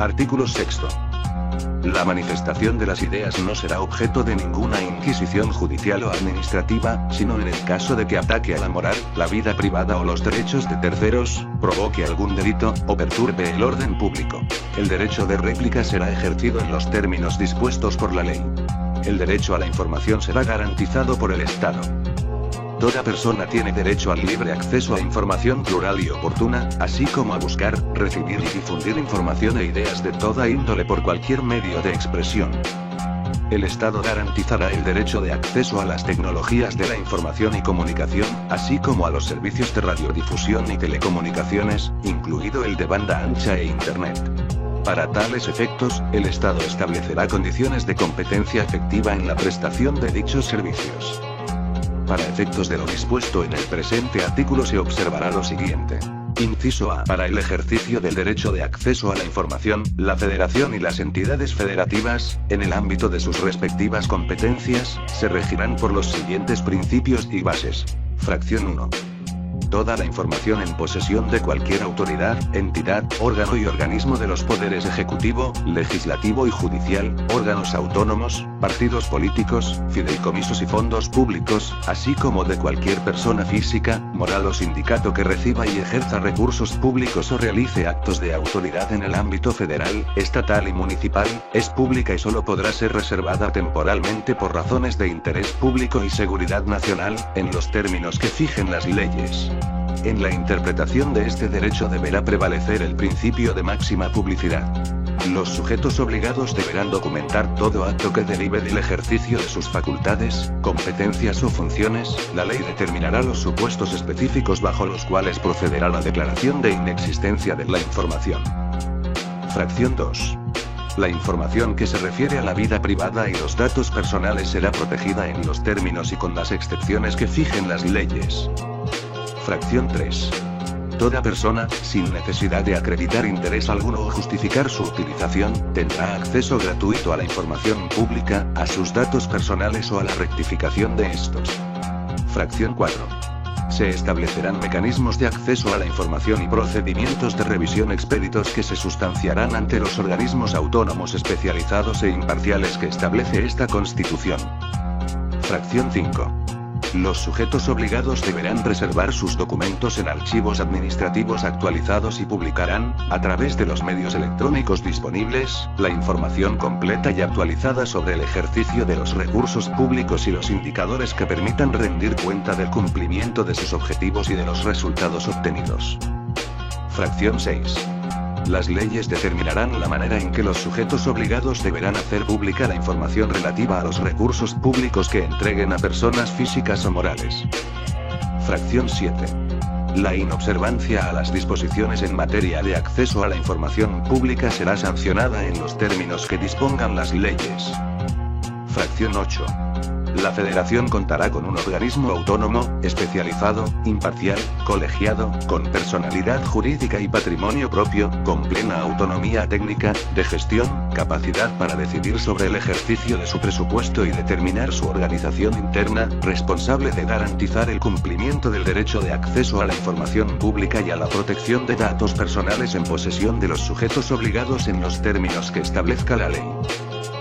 Artículo 6. La manifestación de las ideas no será objeto de ninguna inquisición judicial o administrativa, sino en el caso de que ataque a la moral, la vida privada o los derechos de terceros, provoque algún delito, o perturbe el orden público. El derecho de réplica será ejercido en los términos dispuestos por la ley. El derecho a la información será garantizado por el Estado. Toda persona tiene derecho al libre acceso a información plural y oportuna, así como a buscar, recibir y difundir información e ideas de toda índole por cualquier medio de expresión. El Estado garantizará el derecho de acceso a las tecnologías de la información y comunicación, así como a los servicios de radiodifusión y telecomunicaciones, incluido el de banda ancha e Internet. Para tales efectos, el Estado establecerá condiciones de competencia efectiva en la prestación de dichos servicios. Para efectos de lo dispuesto en el presente artículo se observará lo siguiente. Inciso A. Para el ejercicio del derecho de acceso a la información, la Federación y las entidades federativas, en el ámbito de sus respectivas competencias, se regirán por los siguientes principios y bases. Fracción 1. Toda la información en posesión de cualquier autoridad, entidad, órgano y organismo de los poderes ejecutivo, legislativo y judicial, órganos autónomos, partidos políticos, fideicomisos y fondos públicos, así como de cualquier persona física, moral o sindicato que reciba y ejerza recursos públicos o realice actos de autoridad en el ámbito federal, estatal y municipal, es pública y solo podrá ser reservada temporalmente por razones de interés público y seguridad nacional, en los términos que fijen las leyes. En la interpretación de este derecho deberá prevalecer el principio de máxima publicidad. Los sujetos obligados deberán documentar todo acto que derive del ejercicio de sus facultades, competencias o funciones. La ley determinará los supuestos específicos bajo los cuales procederá la declaración de inexistencia de la información. Fracción 2. La información que se refiere a la vida privada y los datos personales será protegida en los términos y con las excepciones que fijen las leyes. Fracción 3. Toda persona, sin necesidad de acreditar interés alguno o justificar su utilización, tendrá acceso gratuito a la información pública, a sus datos personales o a la rectificación de estos. Fracción 4. Se establecerán mecanismos de acceso a la información y procedimientos de revisión expeditos que se sustanciarán ante los organismos autónomos especializados e imparciales que establece esta Constitución. Fracción 5. Los sujetos obligados deberán preservar sus documentos en archivos administrativos actualizados y publicarán, a través de los medios electrónicos disponibles, la información completa y actualizada sobre el ejercicio de los recursos públicos y los indicadores que permitan rendir cuenta del cumplimiento de sus objetivos y de los resultados obtenidos. Fracción 6. Las leyes determinarán la manera en que los sujetos obligados deberán hacer pública la información relativa a los recursos públicos que entreguen a personas físicas o morales. Fracción 7. La inobservancia a las disposiciones en materia de acceso a la información pública será sancionada en los términos que dispongan las leyes. Fracción 8. La Federación contará con un organismo autónomo, especializado, imparcial, colegiado, con personalidad jurídica y patrimonio propio, con plena autonomía técnica, de gestión, capacidad para decidir sobre el ejercicio de su presupuesto y determinar su organización interna, responsable de garantizar el cumplimiento del derecho de acceso a la información pública y a la protección de datos personales en posesión de los sujetos obligados en los términos que establezca la ley.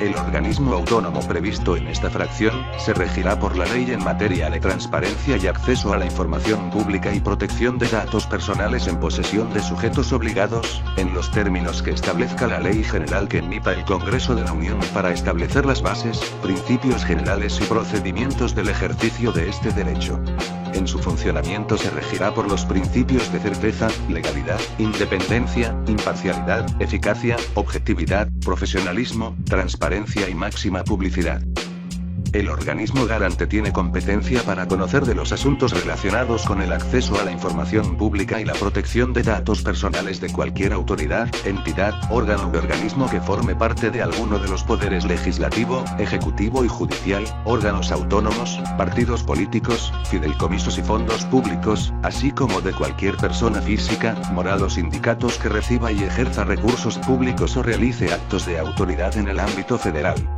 El organismo autónomo previsto en esta fracción, se regirá por la ley en materia de transparencia y acceso a la información pública y protección de datos personales en posesión de sujetos obligados, en los términos que establezca la ley general que emita el Congreso de la Unión para establecer las bases, principios generales y procedimientos del ejercicio de este derecho. En su funcionamiento se regirá por los principios de certeza, legalidad, independencia, imparcialidad, eficacia, objetividad, profesionalismo, transparencia y máxima publicidad. El organismo garante tiene competencia para conocer de los asuntos relacionados con el acceso a la información pública y la protección de datos personales de cualquier autoridad, entidad, órgano u organismo que forme parte de alguno de los poderes legislativo, ejecutivo y judicial, órganos autónomos, partidos políticos, fideicomisos y fondos públicos, así como de cualquier persona física, moral o sindicatos que reciba y ejerza recursos públicos o realice actos de autoridad en el ámbito federal.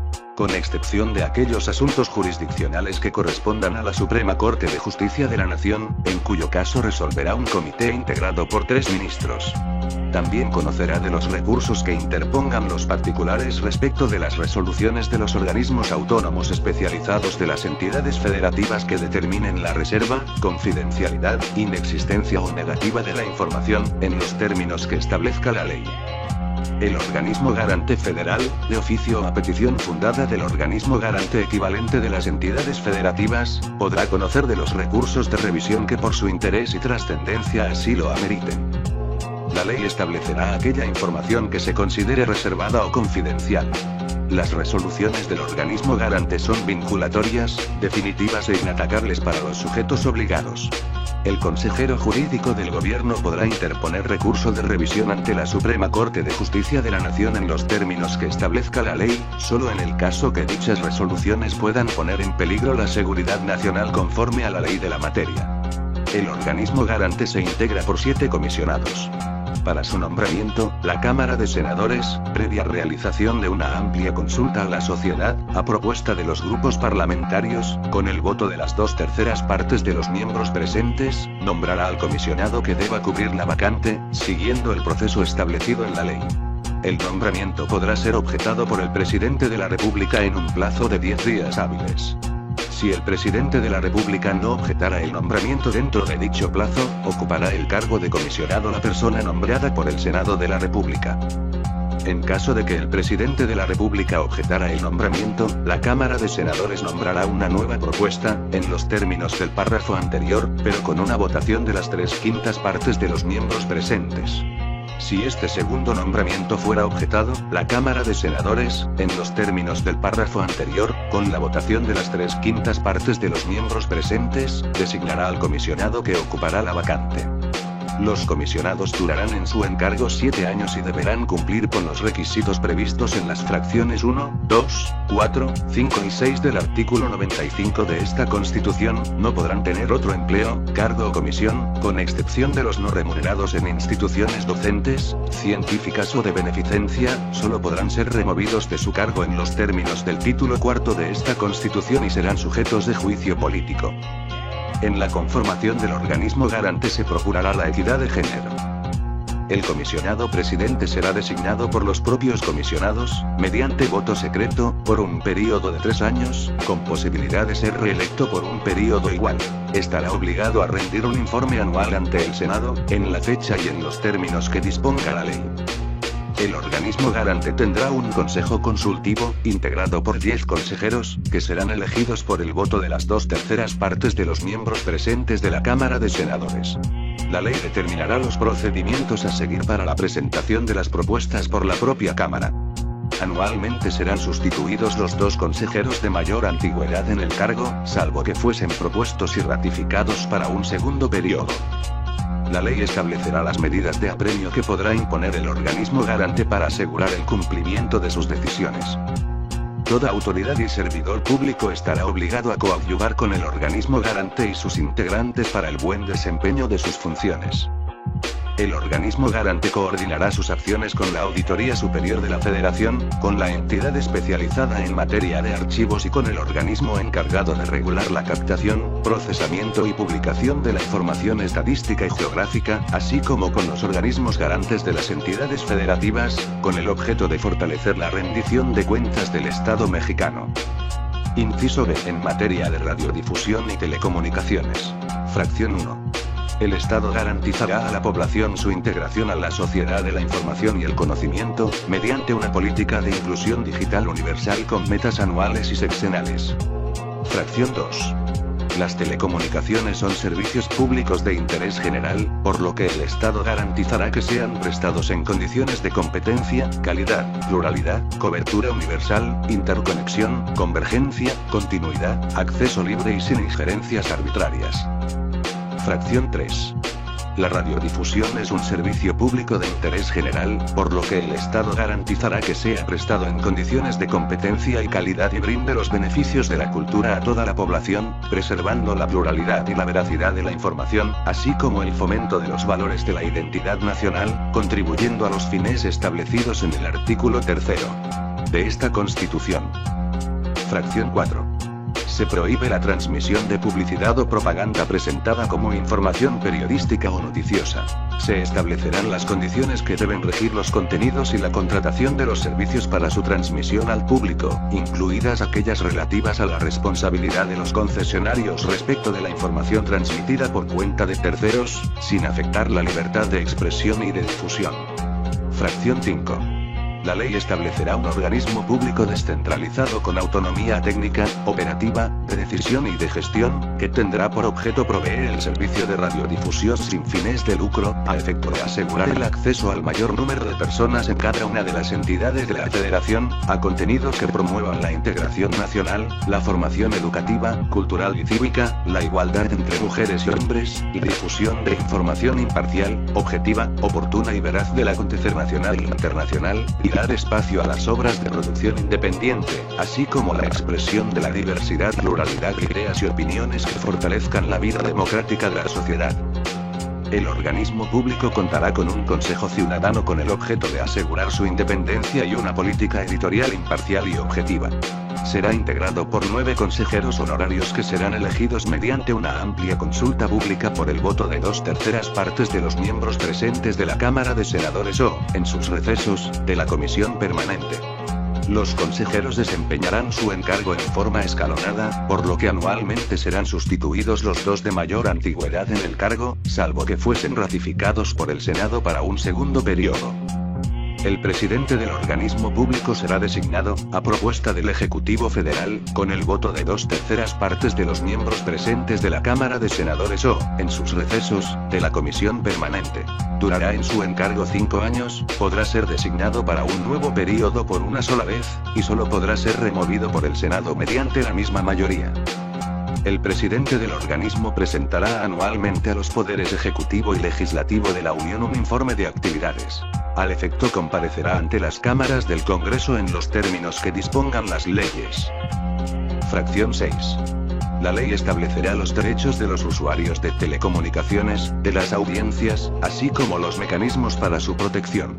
con excepción de aquellos asuntos jurisdiccionales que correspondan a la Suprema Corte de Justicia de la Nación, en cuyo caso resolverá un comité integrado por 3 ministros. También conocerá de los recursos que interpongan los particulares respecto de las resoluciones de los organismos autónomos especializados de las entidades federativas que determinen la reserva, confidencialidad, inexistencia o negativa de la información, en los términos que establezca la ley. El organismo garante federal, de oficio o a petición fundada del organismo garante equivalente de las entidades federativas, podrá conocer de los recursos de revisión que por su interés y trascendencia así lo ameriten. La ley establecerá aquella información que se considere reservada o confidencial. Las resoluciones del organismo garante son vinculatorias, definitivas e inatacables para los sujetos obligados. El consejero jurídico del gobierno podrá interponer recurso de revisión ante la Suprema Corte de Justicia de la Nación en los términos que establezca la ley, solo en el caso que dichas resoluciones puedan poner en peligro la seguridad nacional conforme a la ley de la materia. El organismo garante se integra por 7 comisionados. Para su nombramiento, la Cámara de Senadores, previa realización de una amplia consulta a la sociedad, a propuesta de los grupos parlamentarios, con el voto de las 2/3 partes de los miembros presentes, nombrará al comisionado que deba cubrir la vacante, siguiendo el proceso establecido en la ley. El nombramiento podrá ser objetado por el presidente de la República en un plazo de 10 días hábiles. Si el presidente de la República no objetara el nombramiento dentro de dicho plazo, ocupará el cargo de comisionado la persona nombrada por el Senado de la República. En caso de que el presidente de la República objetara el nombramiento, la Cámara de Senadores nombrará una nueva propuesta, en los términos del párrafo anterior, pero con una votación de las 3/5 partes de los miembros presentes. Si este segundo nombramiento fuera objetado, la Cámara de Senadores, en los términos del párrafo anterior, con la votación de las 3/5 partes de los miembros presentes, designará al comisionado que ocupará la vacante. Los comisionados durarán en su encargo 7 años y deberán cumplir con los requisitos previstos en las fracciones 1, 2, 4, 5 y 6 del artículo 95 de esta Constitución, no podrán tener otro empleo, cargo o comisión, con excepción de los no remunerados en instituciones docentes, científicas o de beneficencia, solo podrán ser removidos de su cargo en los términos del título 4 de esta Constitución y serán sujetos de juicio político. En la conformación del organismo garante se procurará la equidad de género. El comisionado presidente será designado por los propios comisionados, mediante voto secreto, por un período de 3 años, con posibilidad de ser reelecto por un período igual. Estará obligado a rendir un informe anual ante el Senado, en la fecha y en los términos que disponga la ley. El organismo garante tendrá un consejo consultivo, integrado por 10 consejeros, que serán elegidos por el voto de las 2/3 partes de los miembros presentes de la Cámara de Senadores. La ley determinará los procedimientos a seguir para la presentación de las propuestas por la propia Cámara. Anualmente serán sustituidos los 2 consejeros de mayor antigüedad en el cargo, salvo que fuesen propuestos y ratificados para un segundo periodo. La ley establecerá las medidas de apremio que podrá imponer el organismo garante para asegurar el cumplimiento de sus decisiones. Toda autoridad y servidor público estará obligado a coadyuvar con el organismo garante y sus integrantes para el buen desempeño de sus funciones. El organismo garante coordinará sus acciones con la Auditoría Superior de la Federación, con la entidad especializada en materia de archivos y con el organismo encargado de regular la captación, procesamiento y publicación de la información estadística y geográfica, así como con los organismos garantes de las entidades federativas, con el objeto de fortalecer la rendición de cuentas del Estado mexicano. Inciso B. En materia de radiodifusión y telecomunicaciones. Fracción 1. El Estado garantizará a la población su integración a la sociedad de la información y el conocimiento, mediante una política de inclusión digital universal con metas anuales y sexenales. Fracción 2. Las telecomunicaciones son servicios públicos de interés general, por lo que el Estado garantizará que sean prestados en condiciones de competencia, calidad, pluralidad, cobertura universal, interconexión, convergencia, continuidad, acceso libre y sin injerencias arbitrarias. Fracción 3. La radiodifusión es un servicio público de interés general, por lo que el Estado garantizará que sea prestado en condiciones de competencia y calidad y brinde los beneficios de la cultura a toda la población, preservando la pluralidad y la veracidad de la información, así como el fomento de los valores de la identidad nacional, contribuyendo a los fines establecidos en el artículo 3 de esta Constitución. Fracción 4. Se prohíbe la transmisión de publicidad o propaganda presentada como información periodística o noticiosa. Se establecerán las condiciones que deben regir los contenidos y la contratación de los servicios para su transmisión al público, incluidas aquellas relativas a la responsabilidad de los concesionarios respecto de la información transmitida por cuenta de terceros, sin afectar la libertad de expresión y de difusión. Fracción 5. La ley establecerá un organismo público descentralizado con autonomía técnica, operativa, de decisión y de gestión, que tendrá por objeto proveer el servicio de radiodifusión sin fines de lucro, a efecto de asegurar el acceso al mayor número de personas en cada una de las entidades de la Federación, a contenidos que promuevan la integración nacional, la formación educativa, cultural y cívica, la igualdad entre mujeres y hombres, y difusión de información imparcial, objetiva, oportuna y veraz del acontecer nacional e internacional, y dar espacio a las obras de producción independiente, así como la expresión de la diversidad, pluralidad de ideas y opiniones que fortalezcan la vida democrática de la sociedad. El organismo público contará con un Consejo Ciudadano con el objeto de asegurar su independencia y una política editorial imparcial y objetiva. Será integrado por 9 consejeros honorarios que serán elegidos mediante una amplia consulta pública por el voto de 2/3 partes de los miembros presentes de la Cámara de Senadores o, en sus recesos, de la Comisión Permanente. Los consejeros desempeñarán su encargo en forma escalonada, por lo que anualmente serán sustituidos los 2 de mayor antigüedad en el cargo, salvo que fuesen ratificados por el Senado para un segundo periodo. El presidente del organismo público será designado, a propuesta del Ejecutivo Federal, con el voto de 2/3 partes de los miembros presentes de la Cámara de Senadores o, en sus recesos, de la Comisión Permanente. Durará en su encargo 5 años, podrá ser designado para un nuevo período por una sola vez, y solo podrá ser removido por el Senado mediante la misma mayoría. El presidente del organismo presentará anualmente a los poderes ejecutivo y legislativo de la Unión un informe de actividades. Al efecto comparecerá ante las cámaras del Congreso en los términos que dispongan las leyes. Fracción 6. La ley establecerá los derechos de los usuarios de telecomunicaciones, de las audiencias, así como los mecanismos para su protección.